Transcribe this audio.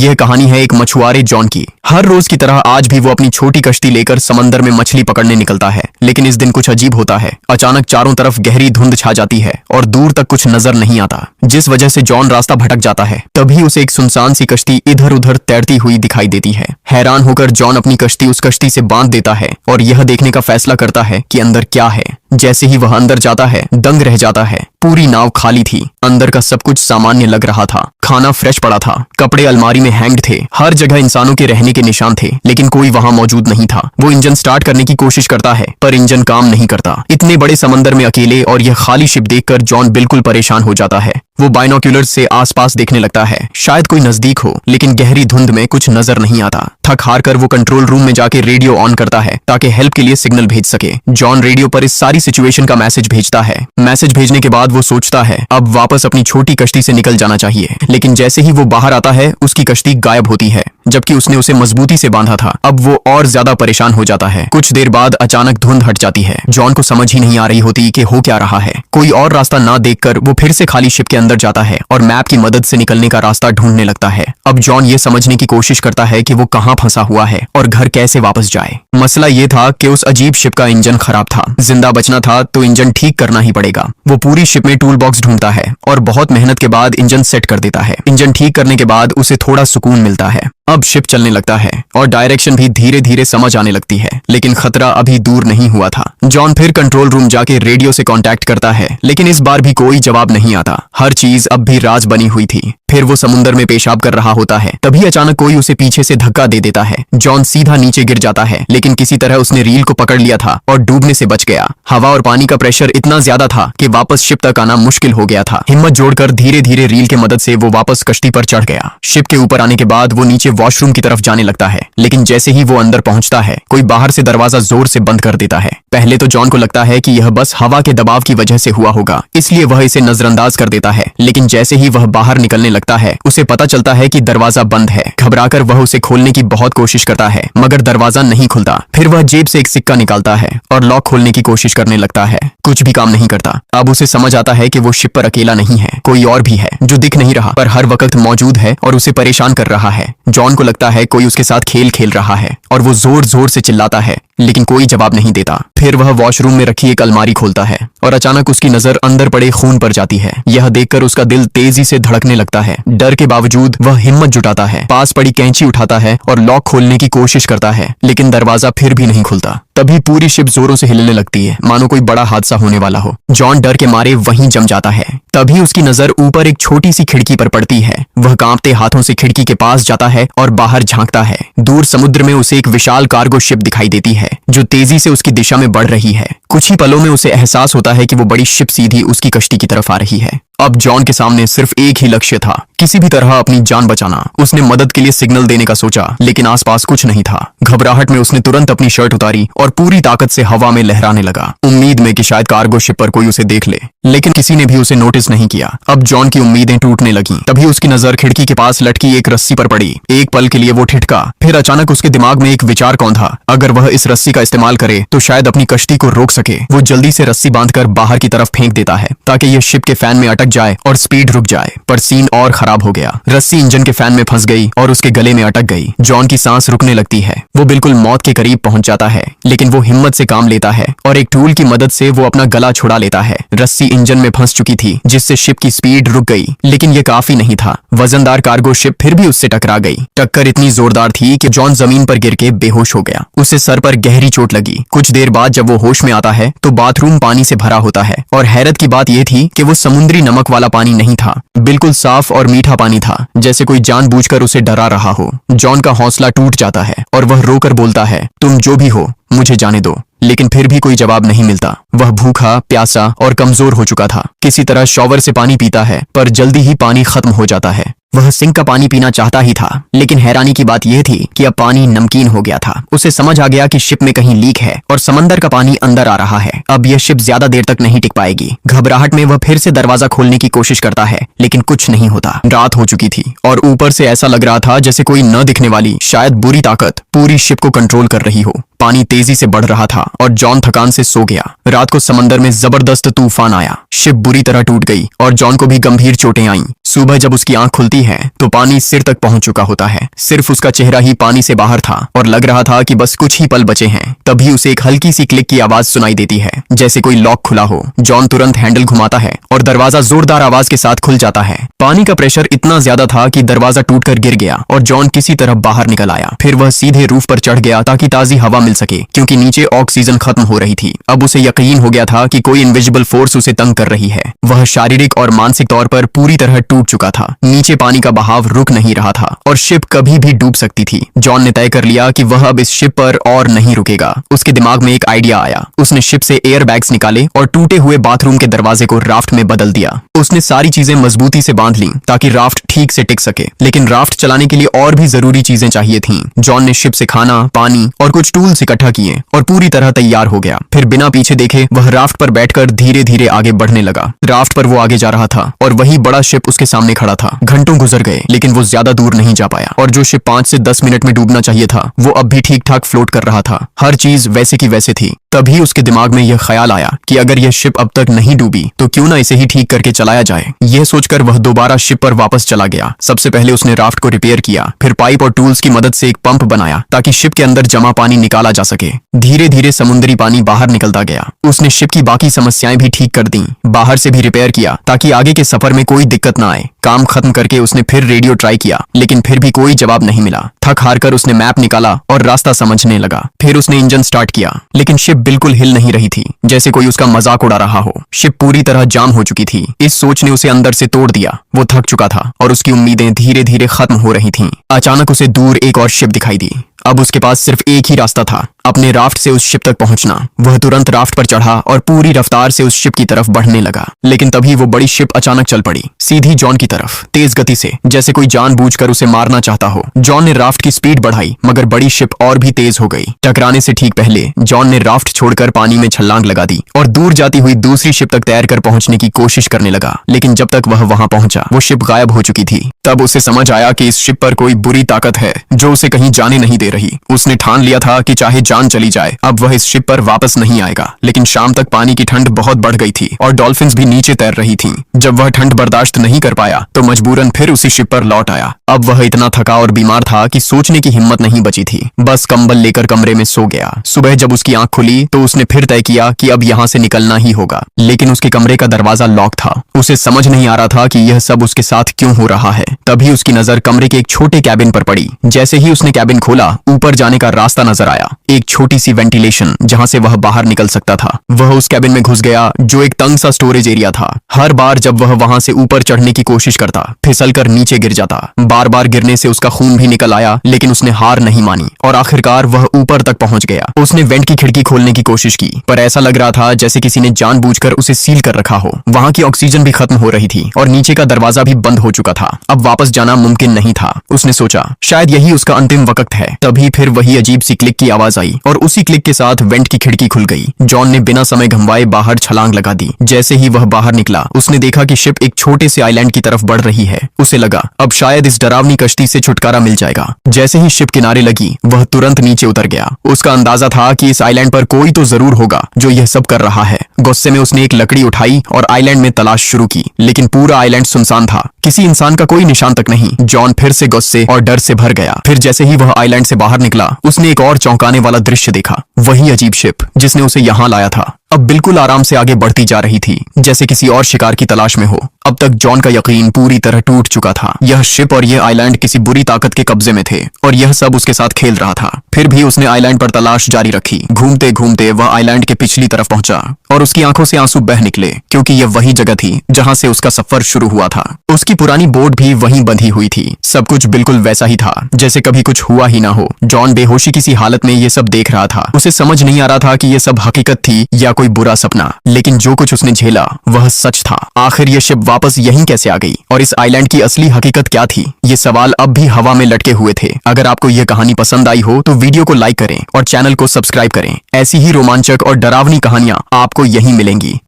यह कहानी है एक मछुआरे जॉन की। हर रोज की तरह आज भी वो अपनी छोटी कश्ती लेकर समंदर में मछली पकड़ने निकलता है। लेकिन इस दिन कुछ अजीब होता है। अचानक चारों तरफ गहरी धुंध छा जाती है और दूर तक कुछ नजर नहीं आता, जिस वजह से जॉन रास्ता भटक जाता है। तभी उसे एक सुनसान सी कश्ती इधर उधर तैरती हुई दिखाई देती है। हैरान होकर जॉन अपनी कश्ती उस कश्ती से बांध देता है और यह देखने का फैसला करता है कि अंदर क्या है। जैसे ही वह अंदर जाता है, दंग रह जाता है। पूरी नाव खाली थी। अंदर का सब कुछ सामान्य लग रहा था। खाना फ्रेश पड़ा था, कपड़े अलमारी में हैंग्ड थे, हर जगह इंसानों के रहने के निशान थे, लेकिन कोई वहां मौजूद नहीं था। वो इंजन स्टार्ट करने की कोशिश करता है, पर इंजन काम नहीं करता। इतने बड़े समंदर में अकेले और यह खाली शिप देखकर जॉन बिल्कुल परेशान हो जाता है। वो बाइनोक्यूलर से आसपास देखने लगता है, शायद कोई नजदीक हो, लेकिन गहरी धुंध में कुछ नजर नहीं आता। थक हार कर वो कंट्रोल रूम में जाके रेडियो ऑन करता है ताकि हेल्प के लिए सिग्नल भेज सके। जॉन रेडियो पर इस सारी सिचुएशन का मैसेज भेजता है। मैसेज भेजने के बाद वो सोचता है अब वापस अपनी छोटी कश्ती से निकल जाना चाहिए, लेकिन जैसे ही वो बाहर आता है उसकी कश्ती गायब होती है, जबकि उसने उसे मजबूती से बांधा था। अब वो और ज्यादा परेशान हो जाता है। कुछ देर बाद अचानक धुंध हट जाती है। जॉन को समझ ही नहीं आ रही होती कि हो क्या रहा है। कोई और रास्ता ना देखकर वो फिर से खाली शिप के अंदर जाता है और मैप की मदद से निकलने का रास्ता ढूंढने लगता है। अब जॉन ये समझने की कोशिश करता है कि वो कहाँ फंसा हुआ है और घर कैसे वापस जाए। मसला ये था कि उस अजीब शिप का इंजन खराब था। जिंदा बचना था तो इंजन ठीक करना ही पड़ेगा। वो पूरी शिप में टूल बॉक्स ढूंढता है और बहुत मेहनत के बाद इंजन सेट कर देता है। इंजन ठीक करने के बाद उसे थोड़ा सुकून मिलता है। अब शिप चलने लगता है और डायरेक्शन भी धीरे धीरे समझ आने लगती है, लेकिन खतरा अभी दूर नहीं हुआ था। जॉन फिर कंट्रोल रूम जाके रेडियो से कांटेक्ट करता है, लेकिन इस बार भी कोई जवाब नहीं आता। हर चीज अब भी राज बनी हुई थी। फिर वो समुंदर में पेशाब कर रहा होता है, तभी अचानक कोई उसे पीछे से धक्का दे देता है। जॉन सीधा नीचे गिर जाता है, लेकिन किसी तरह उसने रील को पकड़ लिया था और डूबने से बच गया। हवा और पानी का प्रेशर इतना ज्यादा था कि वापस शिप तक आना मुश्किल हो गया था। हिम्मत जोड़कर धीरे धीरे रील की मदद से वो वापस कश्ती पर चढ़ गया। शिप के ऊपर आने के बाद वो नीचे वॉशरूम की तरफ जाने लगता है, लेकिन जैसे ही वो अंदर पहुंचता है कोई बाहर से दरवाजा जोर से बंद कर देता है। पहले तो जॉन को लगता है कि यह बस हवा के दबाव की वजह से हुआ होगा, इसलिए वह इसे नजरअंदाज कर देता है। लेकिन जैसे ही वह बाहर निकलने लगता है उसे पता चलता है कि दरवाजा बंद है। घबराकर वह उसे खोलने की बहुत कोशिश करता है, मगर दरवाजा नहीं खुलता। फिर वह जेब से एक सिक्का निकालता है और लॉक खोलने की कोशिश करने लगता है। कुछ भी काम नहीं करता। अब उसे समझ आता है कि वो शिप पर अकेला नहीं है, कोई और भी है जो दिख नहीं रहा पर हर वक्त मौजूद है और उसे परेशान कर रहा है। जॉन को लगता है कोई उसके साथ खेल खेल रहा है और वो जोर जोर से चिल्लाता है, लेकिन कोई जवाब नहीं देता। फिर वह वॉशरूम में रखी एक अलमारी खोलता है और अचानक उसकी नजर अंदर पड़े खून पर जाती है। यह देखकर उसका दिल तेजी से धड़कने लगता है। डर के बावजूद वह हिम्मत जुटाता है, पास पड़ी कैंची उठाता है और लॉक खोलने की कोशिश करता है, लेकिन दरवाजा फिर भी नहीं खुलता। तभी पूरी शिप जोरों से हिलने लगती है, मानो कोई बड़ा हादसा होने वाला हो। जॉन डर के मारे वहीं जम जाता है। तभी उसकी नजर ऊपर एक छोटी सी खिड़की पर पड़ती है। वह कांपते हाथों से खिड़की के पास जाता है और बाहर झांकता है। दूर समुद्र में उसे एक विशाल कार्गो शिप दिखाई देती है जो तेजी से उसकी दिशा में बढ़ रही है। कुछ ही पलों में उसे एहसास होता है कि वो बड़ी शिप सीधी उसकी कश्ती की तरफ आ रही है। अब जॉन के सामने सिर्फ एक ही लक्ष्य था, किसी भी तरह अपनी जान बचाना। उसने मदद के लिए सिग्नल देने का सोचा, लेकिन आसपास कुछ नहीं था। घबराहट में उसने तुरंत अपनी शर्ट उतारी और पूरी ताकत से हवा में लहराने लगा, उम्मीद में कि शायद कार्गो शिप पर कोई उसे देख ले, लेकिन किसी ने भी उसे नोटिस नहीं किया। अब जॉन की उम्मीदें टूटने लगीं। तभी उसकी नजर खिड़की के पास लटकी एक रस्सी पर पड़ी। एक पल के लिए वो ठिठका, फिर अचानक उसके दिमाग में एक विचार कौंधा, अगर वह इस रस्सी का इस्तेमाल करे तो शायद अपनी कश्ती को रोक सके। वो जल्दी से रस्सी बांधकर बाहर की तरफ फेंक देता है ताकि यह शिप के फैन में अटक जाए और स्पीड रुक जाए, पर सीन और खराब हो गया। रस्सी इंजन के फैन में फंस गई और उसके गले में अटक गई। जॉन की सांस रुकने लगती है। वो बिल्कुल मौत के करीब पहुंच जाता है, लेकिन वो हिम्मत से काम लेता है और एक टूल की मदद से वो अपना गला छुड़ा लेता है। रस्सी इंजन में फंस चुकी थी, जिससे शिप की स्पीड रुक गई, लेकिन ये काफी नहीं था। वजनदार कार्गो शिप फिर भी उससे टकरा गई। टक्कर इतनी जोरदार थी कि जॉन जमीन पर गिर के बेहोश हो गया। उसे सर पर गहरी चोट लगी। कुछ देर बाद जब वो होश में आता है तो बाथरूम पानी से भरा होता है, और हैरत की बात यह थी कि वो समुद्री नमक वाला पानी नहीं था, बिल्कुल साफ और मीठा पानी था, जैसे कोई जानबूझकर उसे डरा रहा हो। जॉन का हौसला टूट जाता है और वह रोकर बोलता है, तुम जो भी हो मुझे जाने दो। लेकिन फिर भी कोई जवाब नहीं मिलता। वह भूखा, प्यासा और कमजोर हो चुका था। किसी तरह शॉवर से पानी पीता है, पर जल्दी ही पानी खत्म हो जाता है। वह सिंक का पानी पीना चाहता ही था, लेकिन हैरानी की बात यह थी कि अब पानी नमकीन हो गया था। उसे समझ आ गया कि शिप में कहीं लीक है और समंदर का पानी अंदर आ रहा है। अब यह शिप ज्यादा देर तक नहीं टिक पाएगी। घबराहट में वह फिर से दरवाजा खोलने की कोशिश करता है, लेकिन कुछ नहीं होता। रात हो चुकी थी और ऊपर से ऐसा लग रहा था जैसे कोई न दिखने वाली, शायद बुरी ताकत पूरी शिप को कंट्रोल कर रही हो। पानी तेजी से बढ़ रहा था और जॉन थकान से सो गया। रात को समंदर में जबरदस्त तूफान आया, शिप बुरी तरह टूट गई और जॉन को भी गंभीर चोटें आईं। सुबह जब उसकी आंख खुलती है तो पानी सिर तक पहुंच चुका होता है। सिर्फ उसका चेहरा ही पानी से बाहर था और लग रहा था कि बस कुछ ही पल बचे हैं। तभी उसे एक हल्की सी क्लिक की आवाज सुनाई देती है, जैसे कोई लॉक खुला हो। जॉन तुरंत हैंडल घुमाता है और दरवाजा जोरदार आवाज के साथ खुल जाता है। पानी का प्रेशर इतना ज्यादा था कि दरवाजा टूटकर गिर गया और जॉन किसी तरह बाहर निकल आया। फिर वह सीधे रूफ पर चढ़ गया ताकि ताजी हवा मिल सके, क्योंकि नीचे ऑक्सीजन खत्म हो रही थी। अब उसे यकीन हो गया था कि कोई इनविजिबल फोर्स उसे तंग कर रही है। वह शारीरिक और मानसिक तौर पर पूरी तरह टूट चुका था। नीचे पानी का बहाव रुक नहीं रहा था और शिप कभी भी डूब सकती थी। जॉन ने तय कर लिया कि वह अब इस शिप पर और नहीं रुकेगा। उसके दिमाग में एक आइडिया आया। उसने शिप से एयर बैग्स निकाले और टूटे हुए बाथरूम के दरवाजे को राफ्ट में बदल दिया। उसने सारी चीजें मजबूती से बांध ली ताकि राफ्ट ठीक से टिक सके, लेकिन राफ्ट चलाने के लिए और भी जरूरी चीजें चाहिए थीं। जॉन ने शिप से खाना, पानी और कुछ टूल्स इकट्ठा किए और पूरी तरह तैयार हो गया। फिर बिना पीछे देखे वह राफ्ट पर बैठकर धीरे धीरे आगे बढ़ने लगा। राफ्ट पर वो आगे जा रहा था और वही बड़ा शिप उसके सामने खड़ा था। घंटों गुजर गए लेकिन वो ज्यादा दूर नहीं जा पाया और जो शिप 5 से 10 मिनट में डूबना चाहिए था वो अब भी ठीक ठाक फ्लोट कर रहा था। हर चीज वैसे की वैसे थी। तभी उसके दिमाग में यह ख्याल आया कि अगर यह शिप अब तक नहीं डूबी तो क्यों ना इसे ही ठीक करके चलाया जाए। यह सोचकर वह दोबारा शिप पर वापस चला गया। सबसे पहले उसने राफ्ट को रिपेयर किया, फिर पाइप और टूल्स की मदद से एक पंप बनाया ताकि शिप के अंदर जमा पानी निकाला जा सके। धीरे धीरे समुद्री पानी बाहर निकलता गया। उसने शिप की बाकी समस्याएं भी ठीक कर दी, बाहर से भी रिपेयर किया ताकि आगे के सफर में कोई दिक्कत ना आए। काम खत्म करके उसने फिर रेडियो ट्राई किया, लेकिन फिर भी कोई जवाब नहीं मिला। थक हार कर उसने मैप निकाला और रास्ता समझने लगा। फिर उसने इंजन स्टार्ट किया, लेकिन शिप बिल्कुल हिल नहीं रही थी, जैसे कोई उसका मजाक उड़ा रहा हो। शिप पूरी तरह जाम हो चुकी थी। इस सोच ने उसे अंदर से तोड़ दिया। वो थक चुका था और उसकी उम्मीदें धीरे धीरे खत्म हो रही थीं। अचानक उसे दूर एक और शिप दिखाई दी। अब उसके पास सिर्फ एक ही रास्ता था, अपने राफ्ट से उस शिप तक पहुंचना। वह तुरंत राफ्ट पर चढ़ा और पूरी रफ्तार से उस शिप की तरफ बढ़ने लगा। लेकिन तभी वो बड़ी शिप अचानक चल पड़ी, सीधी जॉन की तरफ, तेज गति से, जैसे कोई जानबूझकर उसे मारना चाहता हो। जॉन ने राफ्ट की स्पीड बढ़ाई, मगर बड़ी शिप और भी तेज हो गई। टकराने से ठीक पहले जॉन ने राफ्ट छोड़कर पानी में छलांग लगा दी और दूर जाती हुई दूसरी शिप तक तैरकर पहुंचने की कोशिश करने लगा। लेकिन जब तक वह वहां पहुंचा वो शिप गायब हो चुकी थी। तब उसे समझ आया कि इस शिप पर कोई बुरी ताकत है जो उसे कहीं जाने नहीं दे रही। उसने ठान लिया था कि चाहे जान चली जाए अब वह इस शिप पर वापस नहीं आएगा। लेकिन शाम तक पानी की ठंड बहुत बढ़ गई थी और डॉल्फिन्स भी नीचे तैर रही थीं। जब वह ठंड बर्दाश्त नहीं कर पाया तो मजबूरन फिर उसी शिप पर लौट आया। अब वह इतना थका और बीमार था कि सोचने की हिम्मत नहीं बची थी। बस कंबल लेकर कमरे में सो गया। सुबह जब उसकी आंख खुली तो उसने फिर तय किया कि अब यहाँ से निकलना ही होगा। लेकिन उसके कमरे का दरवाजा लॉक था। उसे समझ नहीं आ रहा था कि यह सब उसके साथ क्यों हो रहा है। तभी उसकी नजर कमरे के एक छोटे कैबिन पर पड़ी। जैसे ही उसने कैबिन खोला ऊपर जाने का रास्ता नजर आया, एक छोटी सी वेंटिलेशन जहां से वह बाहर निकल सकता था। वह उस कैबिन में घुस गया जो एक तंग सा स्टोरेज एरिया था। हर बार जब वह वहां से ऊपर चढ़ने की कोशिश करता फिसलकर नीचे गिर जाता। बार बार गिरने से उसका खून भी निकल आया, लेकिन उसने हार नहीं मानी और आखिरकार वह ऊपर तक पहुंच गया। उसने वेंट की खिड़की खोलने की कोशिश की, पर ऐसा लग रहा था जैसे किसी ने जानबूझकर उसे सील कर रखा हो। वहां की ऑक्सीजन भी खत्म हो रही थी और नीचे का दरवाजा भी बंद हो चुका था। अब वापस जाना मुमकिन नहीं था। उसने सोचा शायद यही उसका अंतिम वक्त है। तभी फिर वही अजीब सी क्लिक की आवाज आई और उसी क्लिक के साथ वेंट की खिड़की खुल गई। जॉन ने बिना समय गंवाए बाहर छलांग लगा दी। जैसे ही वह बाहर निकला उसने देखा कि शिप एक छोटे से आइलैंड की तरफ बढ़ रही है। उसे लगा अब शायद इस डरावनी कश्ती से छुटकारा मिल जाएगा। जैसे ही शिप किनारे लगी वह तुरंत नीचे उतर गया। उसका अंदाजा था कि इस आइलैंड पर कोई तो जरूर होगा जो यह सब कर रहा है। गुस्से में उसने एक लकड़ी उठाई और आइलैंड में तलाश शुरू की, लेकिन पूरा आइलैंड सुनसान था। किसी इंसान का कोई निशान तक नहीं। जॉन फिर से गुस्से और डर से भर गया। फिर जैसे ही वह आइलैंड से बाहर निकला उसने एक और चौंकाने वाला दृश्य देखा। वही अजीब शिप जिसने उसे यहाँ लाया था अब बिल्कुल आराम से आगे बढ़ती जा रही थी, जैसे किसी और शिकार की तलाश में हो। अब तक जॉन का यकीन पूरी तरह टूट चुका था। यह शिप और यह आइलैंड किसी बुरी ताकत के कब्जे में थे और यह सब उसके साथ खेल रहा था। फिर भी उसने आइलैंड पर तलाश जारी रखी। घूमते घूमते वह आइलैंड के पिछली तरफ पहुंचा और उसकी आंखों से आंसू बह निकले, क्योंकि यह वही जगह थी जहां से उसका सफर शुरू हुआ था। उसकी पुरानी बोट भी वहीं बंधी हुई थी। सब कुछ बिल्कुल वैसा ही था जैसे कभी कुछ हुआ ही ना हो। जॉन बेहोशी किसी हालत में ये सब देख रहा था। उसे समझ नहीं आ रहा था कि ये सब हकीकत थी या कोई बुरा सपना, लेकिन जो कुछ उसने झेला वह सच था। आखिर ये शिप वापस यहीं कैसे आ गई और इस आइलैंड की असली हकीकत क्या थी? ये सवाल अब भी हवा में लटके हुए थे। अगर आपको यह कहानी पसंद आई हो तो वीडियो को लाइक करें और चैनल को सब्सक्राइब करें। ऐसी ही रोमांचक और डरावनी कहानियां आपको यहीं मिलेंगी।